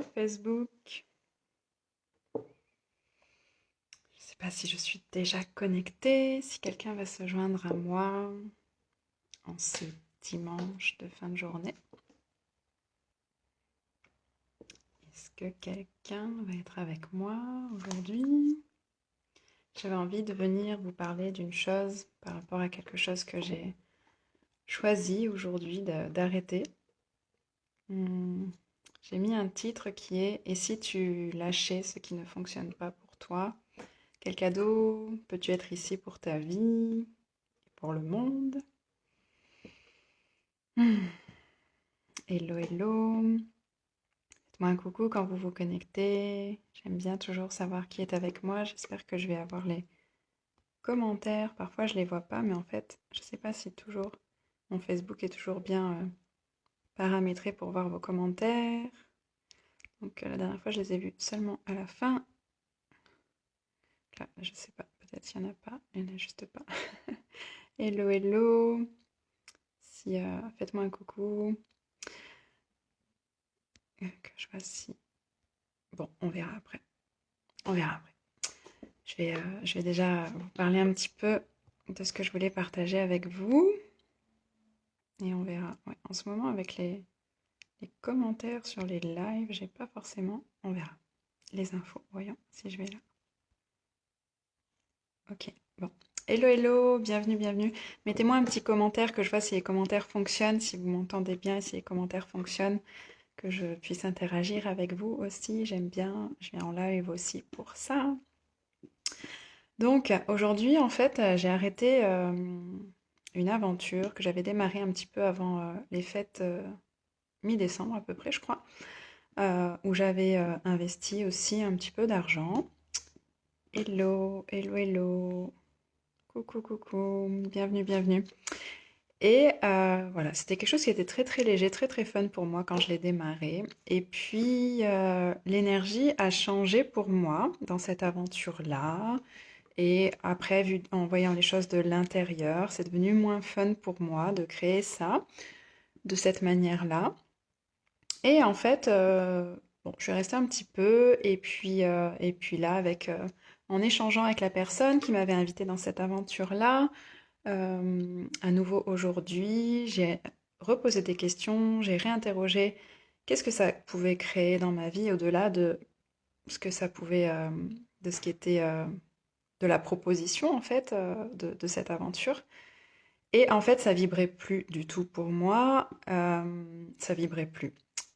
Facebook. Je ne sais pas si je suis déjà connectée, si quelqu'un va se joindre à moi en ce dimanche de fin de journée. Est-ce que quelqu'un va être avec moi aujourd'hui? J'avais envie de venir vous parler d'une chose par rapport à quelque chose que j'ai choisi aujourd'hui d'arrêter. J'ai mis un titre qui est « Et si tu lâchais ce qui ne fonctionne pas pour toi ?» Quel cadeau peux-tu être ici pour ta vie et pour le monde? Hello, hello. Faites-moi un coucou quand vous vous connectez. J'aime bien toujours savoir qui est avec moi. J'espère que je vais avoir les commentaires. Parfois, je les vois pas, mais en fait, je sais pas si toujours mon Facebook est toujours bien paramétré pour voir vos commentaires. Donc, la dernière fois, je les ai vus seulement à la fin. Là, je sais pas. Peut-être qu'il n'y en a pas. Il n'y en a juste pas. Hello, hello. Si, faites-moi un coucou. Que je vois si... Bon, on verra après. On verra après. Je vais déjà vous parler un petit peu de ce que je voulais partager avec vous. Et on verra. Ouais, en ce moment, avec les commentaires sur les lives, j'ai pas forcément... On verra. Les infos. Voyons si je vais là. Ok, bon. Hello, hello, bienvenue, bienvenue. Mettez-moi un petit commentaire que je vois si les commentaires fonctionnent, si vous m'entendez bien et si les commentaires fonctionnent, que je puisse interagir avec vous aussi. J'aime bien, je viens en live aussi pour ça. Donc aujourd'hui, en fait, j'ai arrêté une aventure que j'avais démarrée un petit peu avant les fêtes mi-décembre à peu près, je crois, où j'avais investi aussi un petit peu d'argent. Hello, hello, hello. Coucou, coucou, bienvenue, bienvenue. Et voilà, c'était quelque chose qui était très très léger, très très fun pour moi quand je l'ai démarré. Et puis l'énergie a changé pour moi dans cette aventure-là. Et après, en voyant les choses de l'intérieur, c'est devenu moins fun pour moi de créer ça de cette manière-là. Et en fait, bon, je suis restée un petit peu, et puis là, en échangeant avec la personne qui m'avait invitée dans cette aventure-là, à nouveau aujourd'hui, j'ai reposé des questions, j'ai réinterrogé qu'est-ce que ça pouvait créer dans ma vie au-delà de ce que ça pouvait, de ce qui était de la proposition en fait de cette aventure. Et en fait, ça vibrait plus du tout pour moi, ça vibrait plus.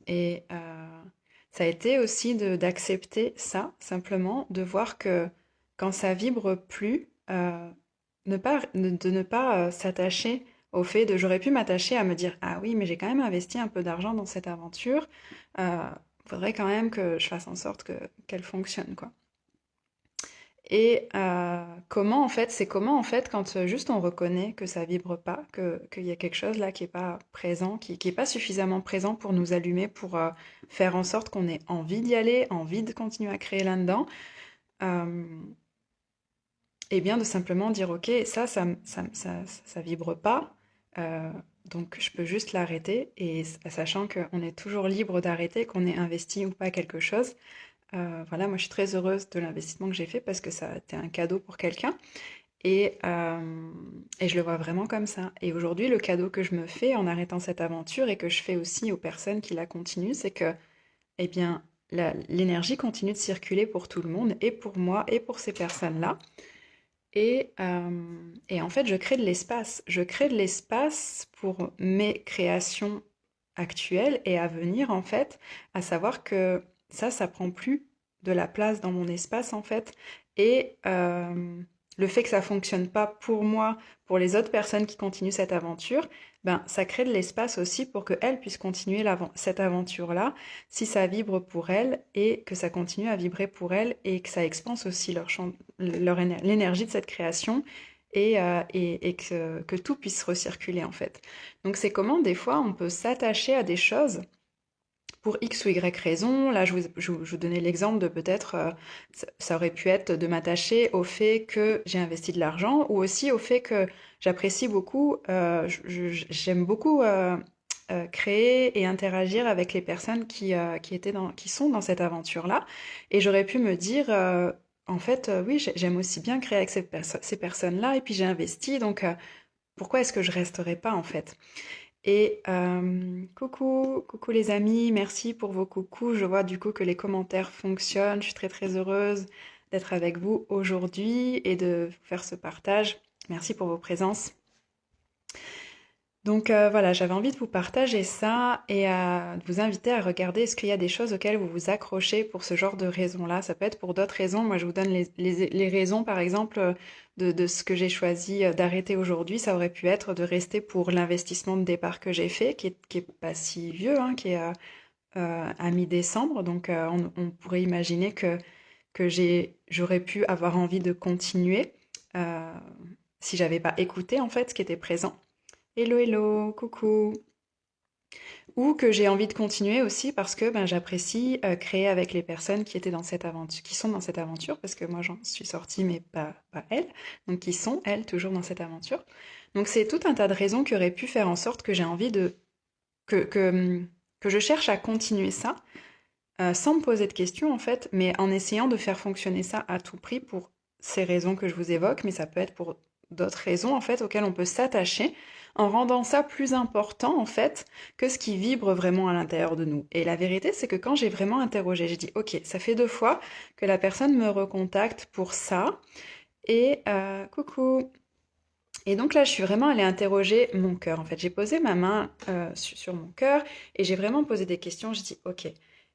Et ça a été aussi d'accepter ça, simplement, de voir que quand ça vibre plus, de ne pas s'attacher au fait de j'aurais pu m'attacher à me dire ah oui, mais j'ai quand même investi un peu d'argent dans cette aventure, faudrait quand même que je fasse en sorte qu'elle fonctionne, quoi. Et comment en fait, c'est comment en fait quand juste on reconnaît que ça vibre pas, qu'il y a quelque chose là qui est pas présent, qui est pas suffisamment présent pour nous allumer, pour faire en sorte qu'on ait envie d'y aller, envie de continuer à créer là-dedans, euh, et bien de simplement dire ok, ça vibre pas, euh, donc je peux juste l'arrêter, et sachant qu'on est toujours libre d'arrêter, qu'on ait investi ou pas quelque chose. Voilà, moi je suis très heureuse de l'investissement que j'ai fait parce que ça a été un cadeau pour quelqu'un et je le vois vraiment comme ça. Et aujourd'hui, le cadeau que je me fais en arrêtant cette aventure et que je fais aussi aux personnes qui la continuent, c'est que, eh bien, l'énergie continue de circuler pour tout le monde et pour moi et pour ces personnes-là. Et en fait, je crée de l'espace. Je crée de l'espace pour mes créations actuelles et à venir, en fait, à savoir que ça prend plus de la place dans mon espace, en fait. Et le fait que ça fonctionne pas pour moi, pour les autres personnes qui continuent cette aventure, ben, ça crée de l'espace aussi pour qu'elles puissent continuer cette aventure-là, si ça vibre pour elles et que ça continue à vibrer pour elles et que ça expanse aussi l'énergie de cette création et que tout puisse recirculer en fait. Donc c'est comment des fois on peut s'attacher à des choses pour X ou Y raison. Là, je vous donnais l'exemple de peut-être, ça aurait pu être de m'attacher au fait que j'ai investi de l'argent ou aussi au fait que j'apprécie beaucoup, j'aime beaucoup créer et interagir avec les personnes qui sont dans cette aventure-là. Et j'aurais pu me dire, en fait, oui, j'aime aussi bien créer avec ces personnes-là, et puis j'ai investi, donc pourquoi est-ce que je resterai pas en fait? Et coucou les amis, merci pour vos coucous. Je vois du coup que les commentaires fonctionnent. Je suis très très heureuse d'être avec vous aujourd'hui et de vous faire ce partage. Merci pour vos présences. Donc voilà, j'avais envie de vous partager ça et de vous inviter à regarder est-ce qu'il y a des choses auxquelles vous vous accrochez pour ce genre de raisons-là. Ça peut être pour d'autres raisons. Moi, je vous donne les raisons, par exemple, de ce que j'ai choisi d'arrêter aujourd'hui. Ça aurait pu être de rester pour l'investissement de départ que j'ai fait, qui est pas si vieux, hein, qui est à mi-décembre. Donc on pourrait imaginer que j'aurais pu avoir envie de continuer euh, si j'avais pas écouté en fait ce qui était présent. Hello, hello, coucou. Ou que j'ai envie de continuer aussi parce que ben, j'apprécie créer avec les personnes qui étaient dans cette aventure, qui sont dans cette aventure, parce que moi j'en suis sortie, mais pas elles. Donc qui sont, elles, toujours dans cette aventure. Donc c'est tout un tas de raisons qui auraient pu faire en sorte que j'ai envie que je cherche à continuer ça, sans me poser de questions en fait, mais en essayant de faire fonctionner ça à tout prix pour ces raisons que je vous évoque, mais ça peut être pour d'autres raisons en fait auxquelles on peut s'attacher en rendant ça plus important en fait que ce qui vibre vraiment à l'intérieur de nous. Et la vérité c'est que quand j'ai vraiment interrogé, j'ai dit ok, ça fait 2 fois que la personne me recontacte pour ça et coucou. Et donc là, je suis vraiment allée interroger mon cœur. En fait, j'ai posé ma main sur mon cœur et j'ai vraiment posé des questions. Je dis, ok,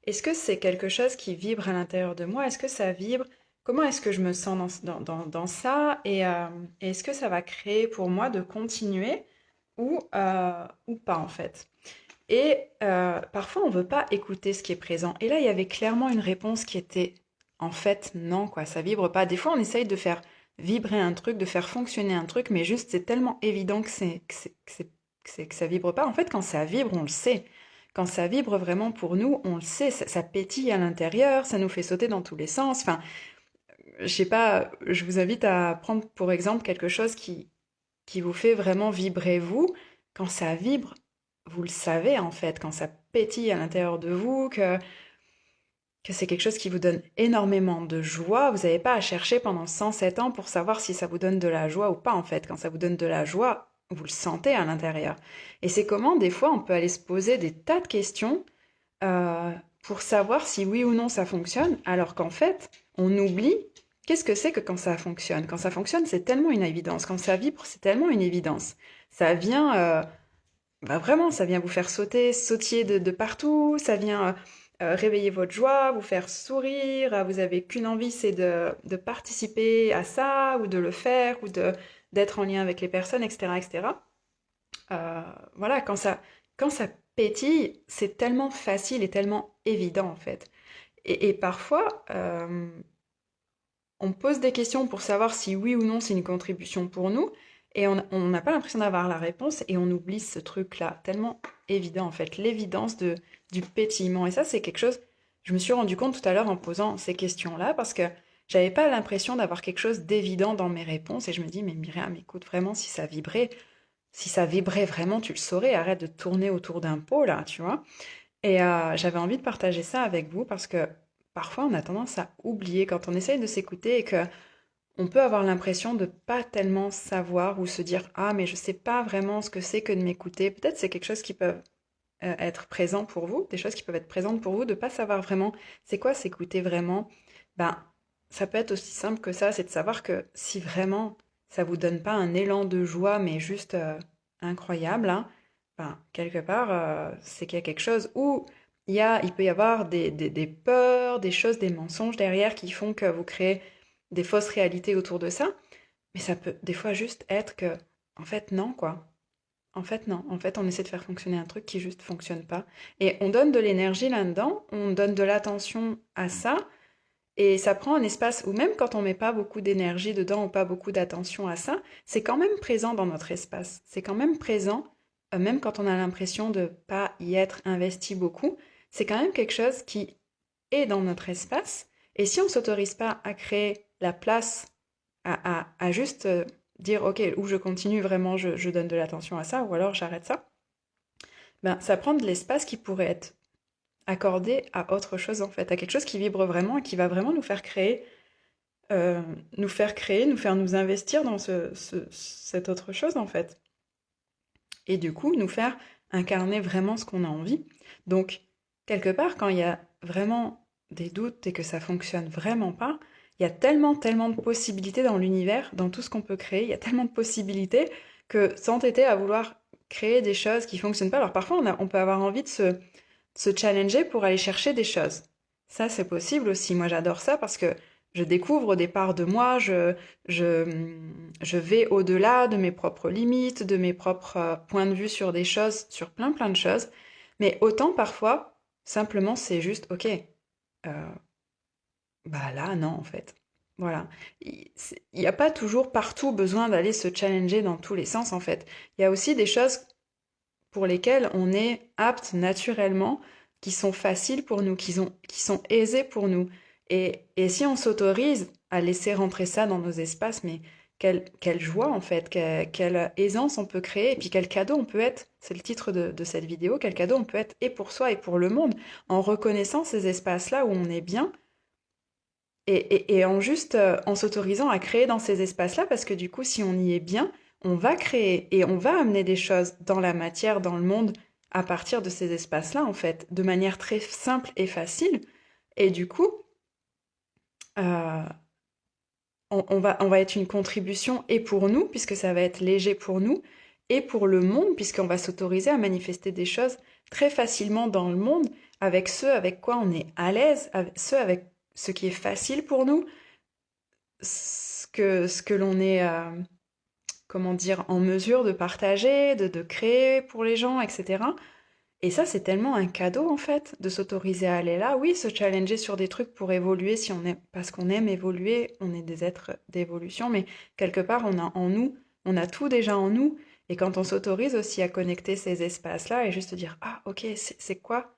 est-ce que c'est quelque chose qui vibre à l'intérieur de moi? Est-ce que ça vibre? Comment est-ce que je me sens dans ça? Et est-ce que ça va créer pour moi de continuer ou pas en fait? Et parfois, on ne veut pas écouter ce qui est présent. Et là, il y avait clairement une réponse qui était en fait non, quoi, ça vibre pas. Des fois, on essaye de faire vibrer un truc, de faire fonctionner un truc, mais juste c'est tellement évident que ça vibre pas. En fait, quand ça vibre, on le sait. Quand ça vibre vraiment pour nous, on le sait, ça pétille à l'intérieur, ça nous fait sauter dans tous les sens. Enfin, je sais pas, je vous invite à prendre pour exemple quelque chose qui vous fait vraiment vibrer vous. Quand ça vibre, vous le savez en fait, quand ça pétille à l'intérieur de vous, que c'est quelque chose qui vous donne énormément de joie. Vous n'avez pas à chercher pendant 107 ans pour savoir si ça vous donne de la joie ou pas, en fait. Quand ça vous donne de la joie, vous le sentez à l'intérieur. Et c'est comment, des fois, on peut aller se poser des tas de questions euh, pour savoir si oui ou non ça fonctionne, alors qu'en fait, on oublie qu'est-ce que c'est que quand ça fonctionne. Quand ça fonctionne, c'est tellement une évidence. Quand ça vibre, c'est tellement une évidence. Ça vient bah vraiment, ça vient vous faire sautiller de partout, ça vient réveiller votre joie, vous faire sourire, vous avez qu'une envie, c'est de participer à ça, ou de le faire, ou d'être en lien avec les personnes, etc., etc. Voilà, quand ça pétille, c'est tellement facile et tellement évident, en fait. Et parfois, on pose des questions pour savoir si oui ou non c'est une contribution pour nous, et on n'a pas l'impression d'avoir la réponse, et on oublie ce truc-là, tellement évident en fait, l'évidence du pétillement. Et ça, c'est quelque chose, je me suis rendu compte tout à l'heure en posant ces questions-là, parce que j'avais pas l'impression d'avoir quelque chose d'évident dans mes réponses, et je me dis, mais Myriam, écoute, vraiment, si ça vibrait vraiment, tu le saurais, arrête de tourner autour d'un pot, là, tu vois. Et j'avais envie de partager ça avec vous parce que parfois on a tendance à oublier quand on essaye de s'écouter et que on peut avoir l'impression de pas tellement savoir ou se dire ah mais je sais pas vraiment ce que c'est que de m'écouter. Peut-être c'est quelque chose qui peut être présent pour vous, des choses qui peuvent être présentes pour vous, de pas savoir vraiment c'est quoi s'écouter vraiment. Ben ça peut être aussi simple que ça, c'est de savoir que si vraiment ça vous donne pas un élan de joie mais juste incroyable, hein, ben, quelque part, c'est qu'il y a quelque chose où il peut y avoir des peurs, des choses, des mensonges derrière qui font que vous créez des fausses réalités autour de ça. Mais ça peut des fois juste être que, en fait, non, quoi. En fait, non. En fait, on essaie de faire fonctionner un truc qui juste fonctionne pas. Et on donne de l'énergie là-dedans, on donne de l'attention à ça, et ça prend un espace où même quand on met pas beaucoup d'énergie dedans ou pas beaucoup d'attention à ça, c'est quand même présent dans notre espace. C'est quand même présent, même quand on a l'impression de pas y être investi beaucoup. C'est quand même quelque chose qui est dans notre espace. Et si on s'autorise pas à créer la place, à juste dire, OK, ou je continue vraiment, je donne de l'attention à ça, ou alors j'arrête ça, ben, ça prend de l'espace qui pourrait être accordé à autre chose en fait, à quelque chose qui vibre vraiment et qui va vraiment euh, nous faire nous investir dans cette autre chose en fait. Et du coup, nous faire incarner vraiment ce qu'on a envie. Donc, quelque part, quand il y a vraiment des doutes et que ça fonctionne vraiment pas, il y a tellement, tellement de possibilités dans l'univers, dans tout ce qu'on peut créer, il y a tellement de possibilités que s'entêter à vouloir créer des choses qui fonctionnent pas. Alors parfois, on peut avoir envie de se challenger pour aller chercher des choses. Ça, c'est possible aussi. Moi, j'adore ça parce que je découvre des parts de moi, je, je vais au-delà de mes propres limites, de mes propres points de vue sur des choses, sur plein, plein de choses. Mais autant parfois, simplement, c'est juste, ok, bah là, non, en fait. Voilà. Il n'y a pas toujours partout besoin d'aller se challenger dans tous les sens, en fait. Il y a aussi des choses pour lesquels on est apte naturellement, qui sont faciles pour nous, qui sont aisés pour nous. Et si on s'autorise à laisser rentrer ça dans nos espaces, mais quelle joie en fait, quelle aisance on peut créer, et puis quel cadeau on peut être, c'est le titre de cette vidéo, quel cadeau on peut être et pour soi et pour le monde, en reconnaissant ces espaces-là où on est bien, et en juste en s'autorisant à créer dans ces espaces-là, parce que du coup, si on y est bien, on va créer et on va amener des choses dans la matière, dans le monde, à partir de ces espaces-là, en fait, de manière très simple et facile. Et du coup, euh, on va être une contribution et pour nous, puisque ça va être léger pour nous, et pour le monde, puisqu'on va s'autoriser à manifester des choses très facilement dans le monde, avec ce avec quoi on est à l'aise, avec ce qui est facile pour nous, ce que l'on est, comment dire, en mesure de partager, de créer pour les gens, etc. Et ça, c'est tellement un cadeau, en fait, de s'autoriser à aller là. Oui, se challenger sur des trucs pour évoluer, si on est, parce qu'on aime évoluer, on est des êtres d'évolution, mais quelque part, on a en nous, on a tout déjà en nous. Et quand on s'autorise aussi à connecter ces espaces-là et juste dire, ah, ok, c'est quoi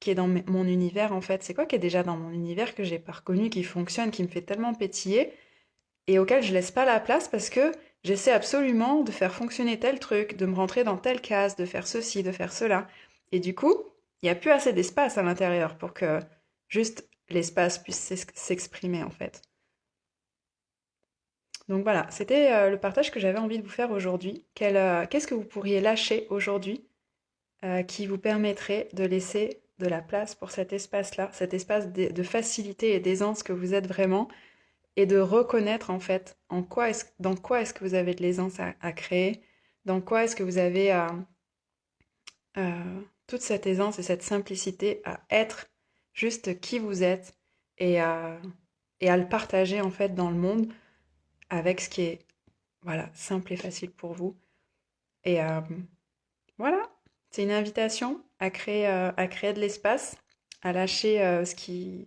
qui est dans mon univers, en fait? C'est quoi qui est déjà dans mon univers que j'ai pas reconnu, qui fonctionne, qui me fait tellement pétiller? Et auquel je laisse pas la place parce que j'essaie absolument de faire fonctionner tel truc, de me rentrer dans telle case, de faire ceci, de faire cela. Et du coup, il n'y a plus assez d'espace à l'intérieur pour que juste l'espace puisse s'exprimer en fait. Donc voilà, c'était le partage que j'avais envie de vous faire aujourd'hui. Qu'est-ce que vous pourriez lâcher aujourd'hui qui vous permettrait de laisser de la place pour cet espace-là, cet espace de facilité et d'aisance que vous êtes vraiment, et de reconnaître en fait dans quoi est-ce que vous avez de l'aisance à créer, dans quoi est-ce que vous avez toute cette aisance et cette simplicité à être juste qui vous êtes et à le partager en fait dans le monde avec ce qui est voilà simple et facile pour vous. Et voilà, c'est une invitation à créer de l'espace, à lâcher ce qui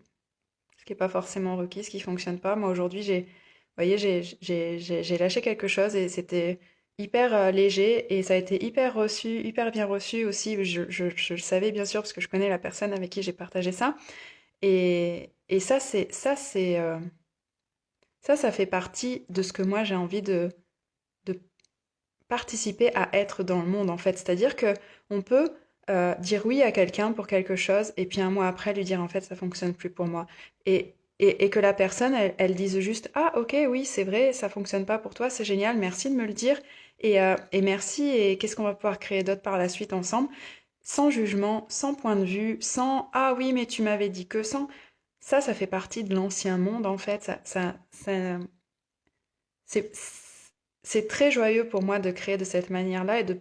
est pas forcément requis, ce qui fonctionne pas. Moi aujourd'hui, vous voyez, j'ai lâché quelque chose et c'était hyper léger et ça a été hyper reçu, hyper bien reçu aussi. Je le savais bien sûr parce que je connais la personne avec qui j'ai partagé ça. Et ça fait partie de ce que moi j'ai envie de participer à être dans le monde en fait. C'est-à-dire que on peut dire oui à quelqu'un pour quelque chose et puis un mois après lui dire en fait ça fonctionne plus pour moi. Et que la personne elle dise juste ah ok oui c'est vrai ça fonctionne pas pour toi c'est génial merci de me le dire et merci et qu'est-ce qu'on va pouvoir créer d'autre par la suite ensemble sans jugement, sans point de vue, sans ah oui mais tu m'avais dit que sans ça fait partie de l'ancien monde en fait c'est c'est très joyeux pour moi de créer de cette manière-là et de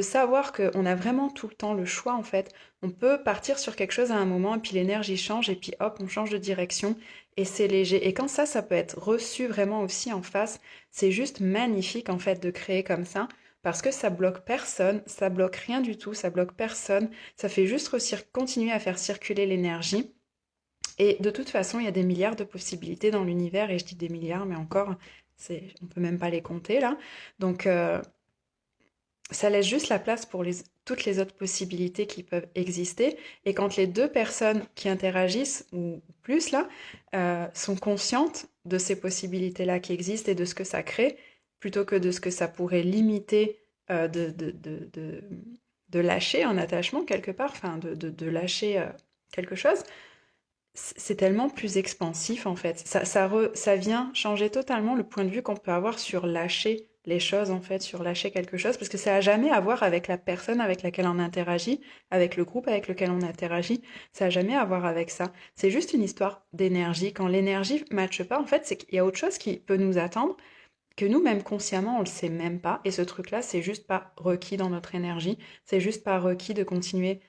savoir qu'on a vraiment tout le temps le choix en fait. On peut partir sur quelque chose à un moment et puis l'énergie change et puis hop, on change de direction et c'est léger. Et quand ça peut être reçu vraiment aussi en face, c'est juste magnifique en fait de créer comme ça parce que ça bloque personne, ça bloque rien du tout, ça bloque personne, ça fait juste continuer à faire circuler l'énergie. Et de toute façon, il y a des milliards de possibilités dans l'univers, et je dis des milliards, mais encore, on peut même pas les compter là. Donc, ça laisse juste la place pour toutes les autres possibilités qui peuvent exister. Et quand les deux personnes qui interagissent, ou plus là, sont conscientes de ces possibilités-là qui existent et de ce que ça crée, plutôt que de ce que ça pourrait limiter de de lâcher un attachement quelque part, enfin de lâcher quelque chose, c'est tellement plus expansif en fait. Ça vient changer totalement le point de vue qu'on peut avoir sur lâcher les choses en fait, sur lâcher quelque chose, parce que ça n'a jamais à voir avec la personne avec laquelle on interagit, avec le groupe avec lequel on interagit, ça n'a jamais à voir avec ça. C'est juste une histoire d'énergie. Quand l'énergie ne matche pas, en fait, c'est qu'il y a autre chose qui peut nous attendre, que nous, même consciemment, on le sait même pas. Et ce truc-là, c'est juste pas requis dans notre énergie. C'est juste pas requis de continuer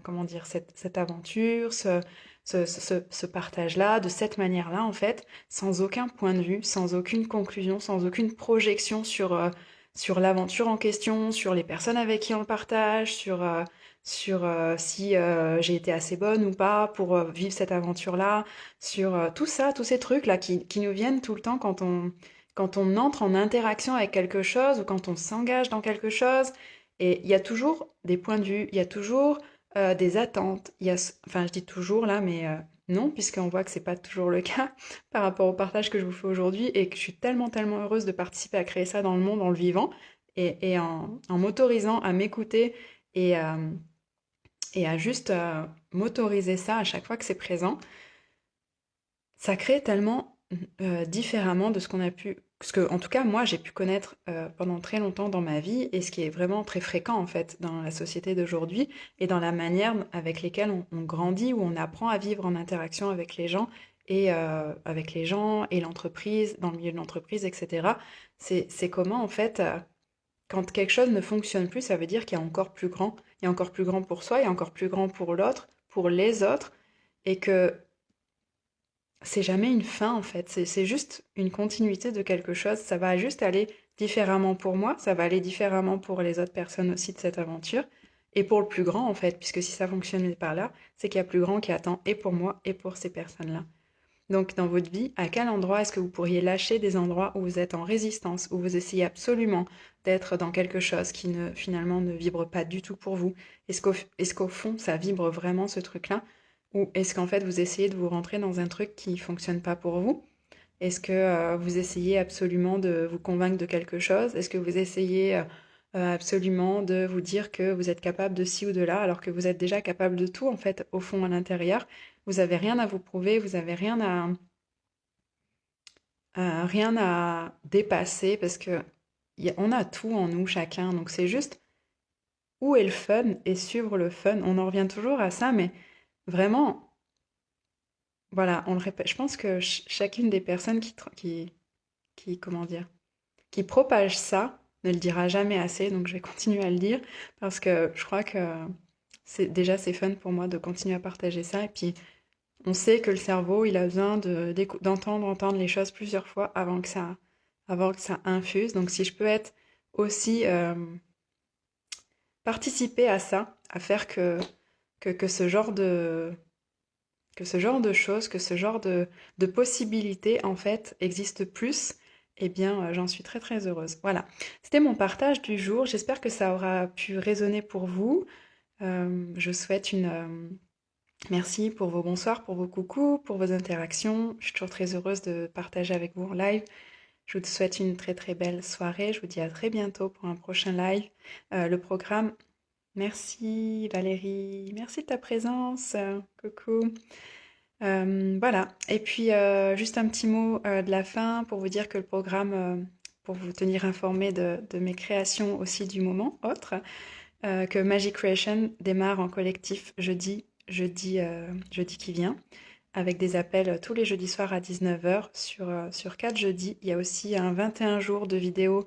comment dire, cette aventure, ce partage-là, de cette manière-là, en fait, sans aucun point de vue, sans aucune conclusion, sans aucune projection sur l'aventure en question, sur les personnes avec qui on le partage, sur si j'ai été assez bonne ou pas pour vivre cette aventure-là, sur tout ça, tous ces trucs-là qui nous viennent tout le temps quand on entre en interaction avec quelque chose ou quand on s'engage dans quelque chose. Et il y a toujours des points de vue, il y a toujours des attentes. Enfin, je dis toujours là, mais non, puisqu'on voit que c'est pas toujours le cas par rapport au partage que je vous fais aujourd'hui et que je suis tellement, tellement heureuse de participer à créer ça dans le monde, en le vivant et en m'autorisant à m'écouter et, euh, et à juste m'autoriser ça à chaque fois que c'est présent, ça crée tellement différemment de ce qu'on a pu, ce que, en tout cas, moi, j'ai pu connaître pendant très longtemps dans ma vie et ce qui est vraiment très fréquent, en fait, dans la société d'aujourd'hui et dans la manière avec lesquelles on grandit, où on apprend à vivre en interaction avec les gens et l'entreprise, dans le milieu de l'entreprise, etc. C'est comment, en fait, quand quelque chose ne fonctionne plus, ça veut dire qu'il y a encore plus grand. Il y a encore plus grand pour soi, il y a encore plus grand pour l'autre, pour les autres, et que c'est jamais une fin en fait, c'est juste une continuité de quelque chose. Ça va juste aller différemment pour moi, ça va aller différemment pour les autres personnes aussi de cette aventure, et pour le plus grand en fait, puisque si ça fonctionne par là, c'est qu'il y a plus grand qui attend et pour moi et pour ces personnes-là. Donc dans votre vie, à quel endroit est-ce que vous pourriez lâcher des endroits où vous êtes en résistance, où vous essayez absolument d'être dans quelque chose qui ne finalement ne vibre pas du tout pour vous? Est-ce qu'au fond ça vibre vraiment ce truc-là? Ou est-ce qu'en fait vous essayez de vous rentrer dans un truc qui fonctionne pas pour vous? Est-ce que vous essayez absolument de vous convaincre de quelque chose? Est-ce que vous essayez absolument de vous dire que vous êtes capable de ci ou de là, alors que vous êtes déjà capable de tout, en fait, au fond, à l'intérieur? Vous n'avez rien à vous prouver, vous n'avez rien à dépasser, parce que on a tout en nous, chacun. Donc c'est juste où est le fun et suivre le fun. On en revient toujours à ça, mais vraiment, voilà, on le répète. Je pense que chacune des personnes comment dire, qui propage ça ne le dira jamais assez, donc je vais continuer à le dire parce que je crois que c'est fun pour moi de continuer à partager ça. Et puis on sait que le cerveau, il a besoin d'entendre les choses plusieurs fois avant que ça infuse. Donc si je peux être aussi participer à ça, à faire que ce genre de choses, que ce genre de possibilités, en fait, existe plus, eh bien, j'en suis très très heureuse. Voilà, c'était mon partage du jour. J'espère que ça aura pu résonner pour vous. Je souhaite une... merci pour vos bonsoirs, pour vos coucous, pour vos interactions. Je suis toujours très heureuse de partager avec vous en live. Je vous souhaite une très très belle soirée. Je vous dis à très bientôt pour un prochain live. Le programme... Merci Valérie, merci de ta présence. Coucou. Voilà. Et puis, juste un petit mot de la fin pour vous dire que le programme, pour vous tenir informé de mes créations aussi du moment, autre, que Magic Creation démarre en collectif jeudi qui vient, avec des appels tous les jeudis soirs à 19h sur 4 jeudis. Il y a aussi un 21 jours de vidéos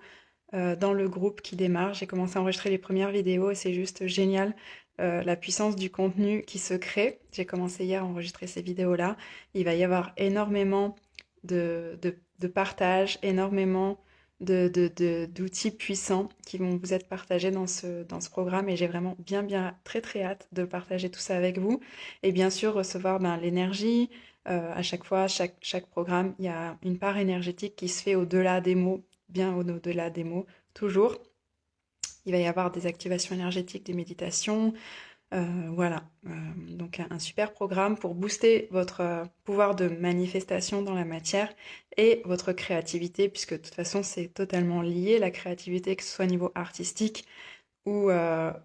dans le groupe qui démarre. J'ai commencé à enregistrer les premières vidéos et c'est juste génial. La puissance du contenu qui se crée. J'ai commencé hier à enregistrer ces vidéos-là. Il va y avoir énormément de partage, énormément d'outils puissants qui vont vous être partagés dans ce programme et j'ai vraiment bien, très très hâte de partager tout ça avec vous. Et bien sûr, recevoir l'énergie. À chaque fois, chaque programme, il y a une part énergétique qui se fait au-delà des mots, bien au-delà des mots, toujours. Il va y avoir des activations énergétiques, des méditations, voilà. Donc un super programme pour booster votre pouvoir de manifestation dans la matière et votre créativité, puisque de toute façon c'est totalement lié, la créativité, que ce soit au niveau artistique ou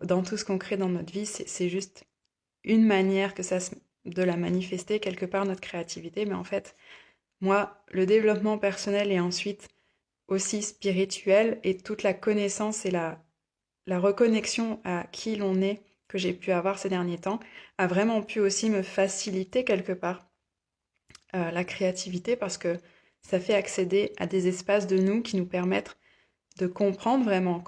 dans tout ce qu'on crée dans notre vie, c'est juste une manière de la manifester quelque part, notre créativité. Mais en fait, moi, le développement personnel et ensuite aussi spirituel et toute la connaissance et la reconnexion à qui l'on est que j'ai pu avoir ces derniers temps a vraiment pu aussi me faciliter quelque part la créativité parce que ça fait accéder à des espaces de nous qui nous permettent de comprendre vraiment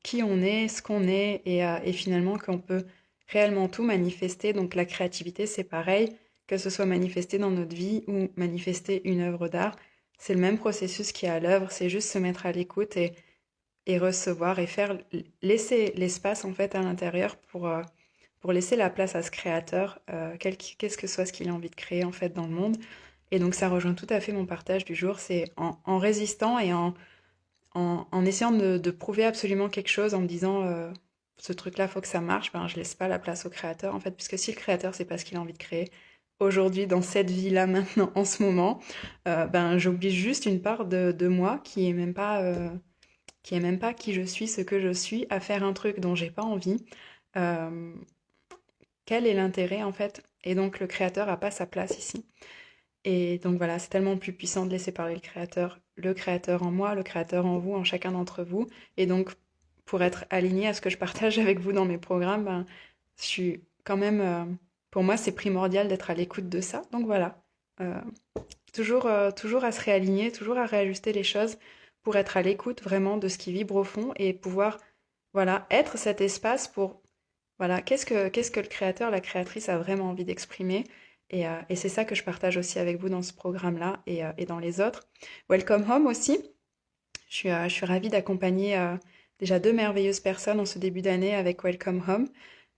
qui on est, ce qu'on est et finalement qu'on peut réellement tout manifester. Donc la créativité, c'est pareil, que ce soit manifesté dans notre vie ou manifester une œuvre d'art. C'est le même processus qui est à l'œuvre, c'est juste se mettre à l'écoute et recevoir et laisser l'espace en fait à l'intérieur pour laisser la place à ce créateur, qu'est-ce que soit ce qu'il a envie de créer en fait dans le monde. Et donc ça rejoint tout à fait mon partage du jour, c'est en résistant et en essayant de prouver absolument quelque chose, en me disant ce truc-là, faut que ça marche, ben, je laisse pas la place au créateur, en fait, puisque si le créateur, c'est pas ce qu'il a envie de créer, aujourd'hui, dans cette vie-là, maintenant, en ce moment, ben, j'oblige juste une part de moi qui est même pas qui je suis, ce que je suis, à faire un truc dont j'ai pas envie. Euh, Quel est l'intérêt, en fait? Et donc, le créateur a pas sa place ici. Et donc voilà, c'est tellement plus puissant de laisser parler le créateur en moi, le créateur en vous, en chacun d'entre vous. Et donc, pour être aligné à ce que je partage avec vous dans mes programmes, ben, je suis quand même, pour moi, c'est primordial d'être à l'écoute de ça. Donc voilà, Euh, toujours à se réaligner, toujours à réajuster les choses pour être à l'écoute vraiment de ce qui vibre au fond et pouvoir, voilà, être cet espace pour voilà, qu'est-ce que le créateur, la créatrice a vraiment envie d'exprimer? Et c'est ça que je partage aussi avec vous dans ce programme-là et dans les autres. Welcome Home aussi. Je suis ravie d'accompagner déjà deux merveilleuses personnes en ce début d'année avec Welcome Home.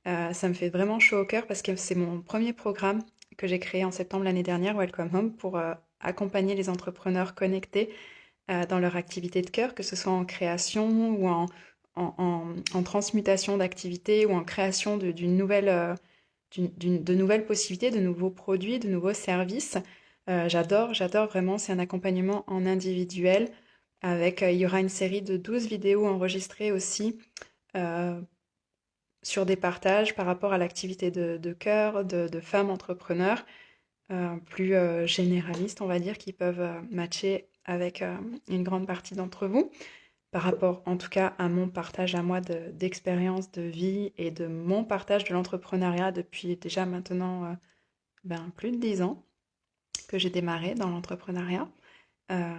Ça me fait vraiment chaud au cœur parce que c'est mon premier programme que j'ai créé en septembre l'année dernière, Welcome Home, pour accompagner les entrepreneurs connectés dans leur activité de cœur, que ce soit en création ou en transmutation d'activité ou en création d'une nouvelle, de nouvelles possibilités, de nouveaux produits, de nouveaux services. J'adore vraiment. C'est un accompagnement en individuel avec, il y aura une série de 12 vidéos enregistrées aussi euh, sur des partages par rapport à l'activité de cœur, de femmes entrepreneurs plus généralistes, on va dire, qui peuvent matcher avec une grande partie d'entre vous, par rapport en tout cas à mon partage à moi d'expérience de vie et de mon partage de l'entrepreneuriat depuis déjà maintenant ben, plus de 10 ans que j'ai démarré dans l'entrepreneuriat. Euh,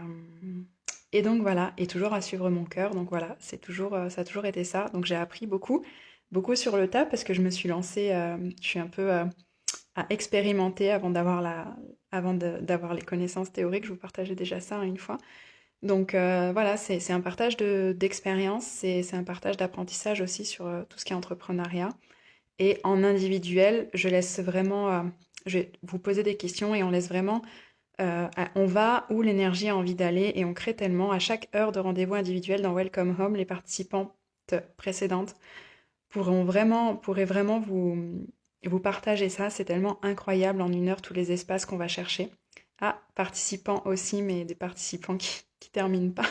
et donc voilà, et toujours à suivre mon cœur. Donc voilà, ça a toujours été ça. Donc j'ai appris beaucoup sur le tas parce que je me suis lancée, je suis un peu à expérimenter d'avoir les connaissances théoriques. Je vous partageais déjà ça une fois. Donc voilà, c'est un partage d'expérience, c'est un partage d'apprentissage aussi sur tout ce qui est entrepreneuriat. Et en individuel, je laisse vraiment, je vais vous poser des questions et on laisse vraiment, on va où l'énergie a envie d'aller et on crée tellement. À chaque heure de rendez-vous individuel dans Welcome Home, les participantes précédentes pourraient vraiment vous partager ça. C'est tellement incroyable en une heure tous les espaces qu'on va chercher. Ah, participants aussi, mais des participants qui terminent pas,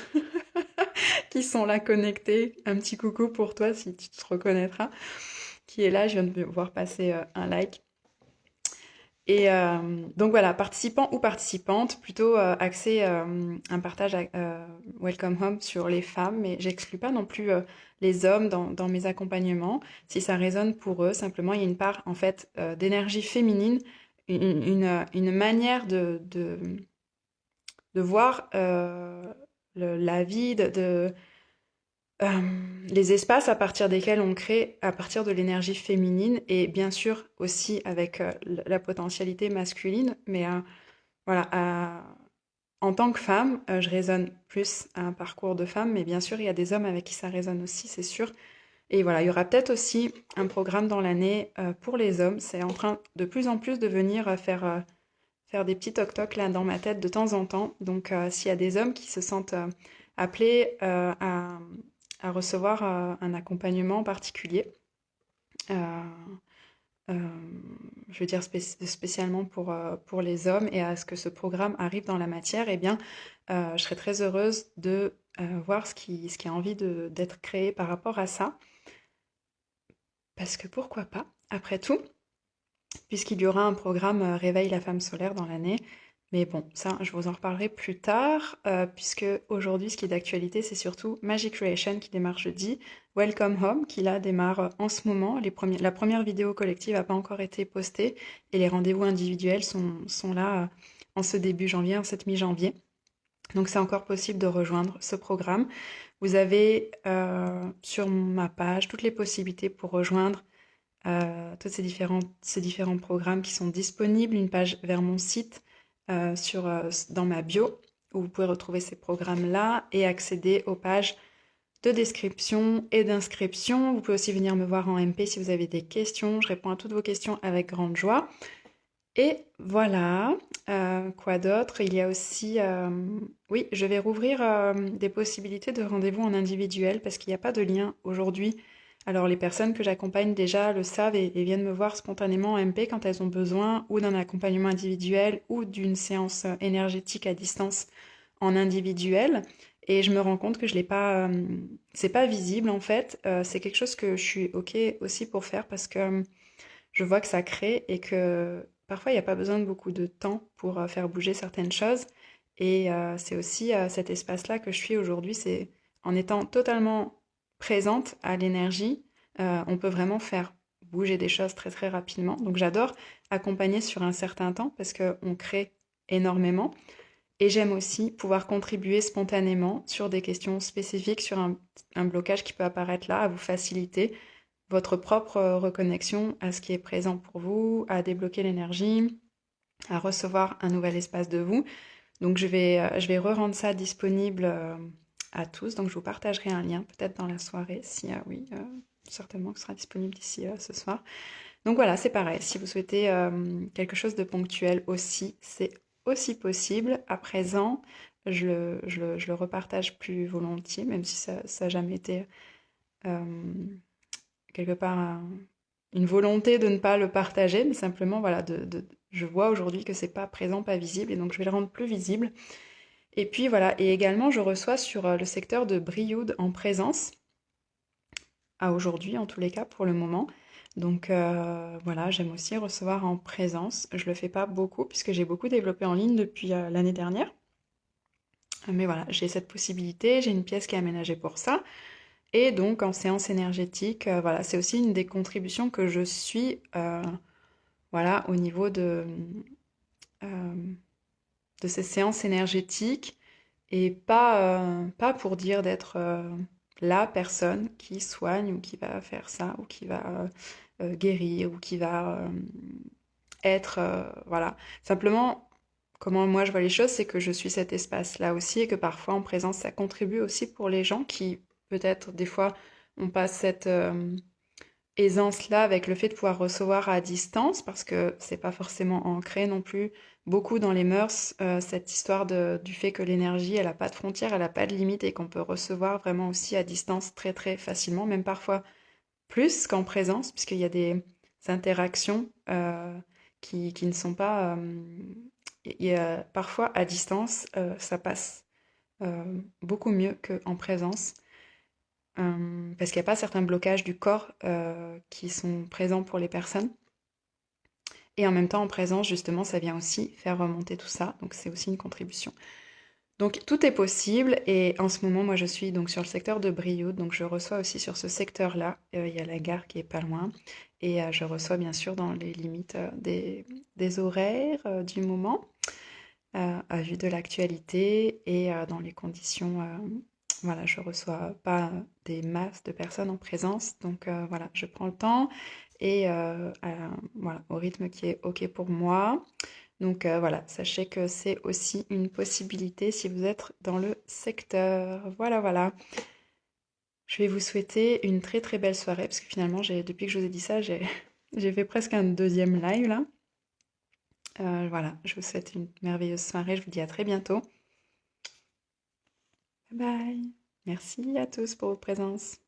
qui sont là connectés. Un petit coucou pour toi si tu te reconnaîtras, qui est là. Je viens de voir passer un like. Et donc voilà, participants ou participantes, plutôt axé un partage Welcome Home sur les femmes, mais j'exclus pas non plus les hommes dans mes accompagnements. Si ça résonne pour eux, simplement il y a une part en fait d'énergie féminine, une manière de voir la vie, les espaces à partir desquels on crée à partir de l'énergie féminine et bien sûr aussi avec la potentialité masculine, mais voilà, en tant que femme, je résonne plus à un parcours de femme, mais bien sûr, il y a des hommes avec qui ça résonne aussi, c'est sûr. Et voilà, il y aura peut-être aussi un programme dans l'année pour les hommes. C'est en train de plus en plus de venir faire des petits toc-toc là dans ma tête de temps en temps. Donc, s'il y a des hommes qui se sentent appelés à recevoir un accompagnement particulier, euh, euh, je veux dire spécialement pour les hommes et à ce que ce programme arrive dans la matière, eh bien, je serais très heureuse de voir ce qui a envie d'être créé par rapport à ça. parce que pourquoi pas, après tout, puisqu'il y aura un programme Réveille la femme solaire dans l'année. Mais bon, ça, je vous en reparlerai plus tard, puisque aujourd'hui, ce qui est d'actualité, c'est surtout Magic Creation qui démarre jeudi, Welcome Home qui là démarre en ce moment. La première vidéo collective n'a pas encore été postée et les rendez-vous individuels sont là en ce début janvier, en cette mi-janvier. Donc c'est encore possible de rejoindre ce programme. Vous avez sur ma page toutes les possibilités pour rejoindre tous ces différents programmes qui sont disponibles, une page vers mon site dans ma bio, où vous pouvez retrouver ces programmes-là et accéder aux pages de description et d'inscription. Vous pouvez aussi venir me voir en MP si vous avez des questions. Je réponds à toutes vos questions avec grande joie. Et voilà, quoi d'autre? Il y a aussi, oui, je vais rouvrir des possibilités de rendez-vous en individuel parce qu'il n'y a pas de lien aujourd'hui. Alors les personnes que j'accompagne déjà le savent et viennent me voir spontanément en MP quand elles ont besoin ou d'un accompagnement individuel ou d'une séance énergétique à distance en individuel. Et je me rends compte que je l'ai pas, c'est pas visible en fait. C'est quelque chose que je suis OK aussi pour faire parce que je vois que ça crée et que parfois il n'y a pas besoin de beaucoup de temps pour faire bouger certaines choses. Et c'est aussi cet espace-là que je suis aujourd'hui, c'est en étant totalement présente à l'énergie, on peut vraiment faire bouger des choses très très rapidement. Donc j'adore accompagner sur un certain temps parce qu'on crée énormément. Et j'aime aussi pouvoir contribuer spontanément sur des questions spécifiques, sur un blocage qui peut apparaître là, à vous faciliter votre propre reconnexion à ce qui est présent pour vous, à débloquer l'énergie, à recevoir un nouvel espace de vous. Donc je vais re-rendre ça disponible à tous. Donc je vous partagerai un lien peut-être dans la soirée, si oui, certainement que ce sera disponible d'ici ce soir. Donc voilà, c'est pareil. Si vous souhaitez quelque chose de ponctuel aussi, c'est aussi possible. À présent, je le repartage plus volontiers, même si ça n'a jamais été quelque part une volonté de ne pas le partager, mais simplement, voilà, je vois aujourd'hui que c'est pas présent, pas visible, et donc je vais le rendre plus visible. Et puis voilà, et également je reçois sur le secteur de Brioude en présence, à aujourd'hui en tous les cas pour le moment. Donc voilà, j'aime aussi recevoir en présence. Je le fais pas beaucoup puisque j'ai beaucoup développé en ligne depuis l'année dernière. Mais voilà, j'ai cette possibilité, j'ai une pièce qui est aménagée pour ça. Et donc en séance énergétique, voilà, c'est aussi une des contributions que je suis voilà, au niveau euh, de ces séances énergétiques et pas pour dire d'être la personne qui soigne ou qui va faire ça ou qui va guérir ou qui va être, voilà. Simplement, comment moi je vois les choses, c'est que je suis cet espace-là aussi et que parfois en présence, ça contribue aussi pour les gens qui peut-être des fois ont pas cette aisance-là avec le fait de pouvoir recevoir à distance, parce que c'est pas forcément ancré non plus beaucoup dans les mœurs, cette histoire du fait que l'énergie, elle a pas de frontières, elle a pas de limites et qu'on peut recevoir vraiment aussi à distance très très facilement, même parfois plus qu'en présence, puisqu'il y a des interactions qui ne sont pas... parfois à distance, ça passe beaucoup mieux qu'en présence. Parce qu'il n'y a pas certains blocages du corps qui sont présents pour les personnes. Et en même temps, en présence, justement, ça vient aussi faire remonter tout ça. Donc, c'est aussi une contribution. Donc, tout est possible. Et en ce moment, moi, je suis donc sur le secteur de Brioude. Donc, je reçois aussi sur ce secteur-là. Il y a la gare qui est pas loin. Et je reçois, bien sûr, dans les limites des horaires du moment, à vue de l'actualité et dans les conditions voilà, je reçois pas des masses de personnes en présence, donc voilà, je prends le temps et voilà, au rythme qui est OK pour moi. Donc voilà, sachez que c'est aussi une possibilité si vous êtes dans le secteur. Voilà, voilà. Je vais vous souhaiter une très très belle soirée parce que finalement, depuis que je vous ai dit ça, j'ai fait presque un deuxième live là. Voilà, je vous souhaite une merveilleuse soirée. Je vous dis à très bientôt. Bye bye. Merci à tous pour votre présence.